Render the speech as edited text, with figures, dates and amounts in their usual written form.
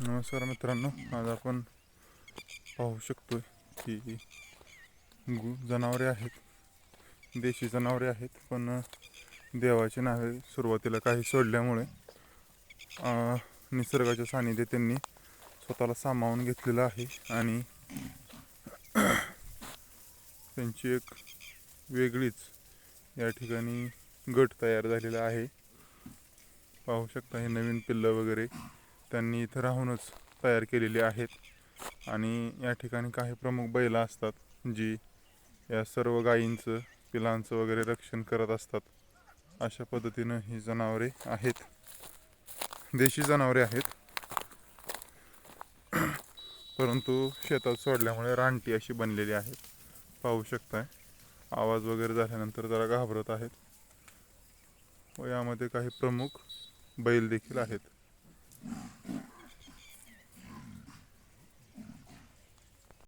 नमस्कार मित्रांनो, आज आपण पाहू शकतोय की जनावरे आहेत, देशी जनावरे आहेत. पण देवाची नावे सुरुवातीला काही सोडल्यामुळे निसर्गाच्या सानिध्यात त्यांनी स्वतःला सामावून घेतलेलं आहे आणि त्यांची एक वेगळीच या ठिकाणी गट तयार झालेला आहे. पाहू शकता हे नवीन पिल्लं वगैरे त्यांनी इथं राहूनच तयार केलेली आहेत आणि या ठिकाणी काही प्रमुख बैल असतात जी या सर्व गायींचं पिलांचं वगैरे रक्षण करत असतात. अशा पद्धतीनं ही जनावरे आहेत, देशी जनावरे आहेत. परंतु शेतात सोडल्यामुळे रानटी अशी बनलेली आहेत. पाहू शकताय आवाज वगैरे झाल्यानंतर जरा घाबरत आहेत व यामध्ये काही प्रमुख बैल देखील आहेत.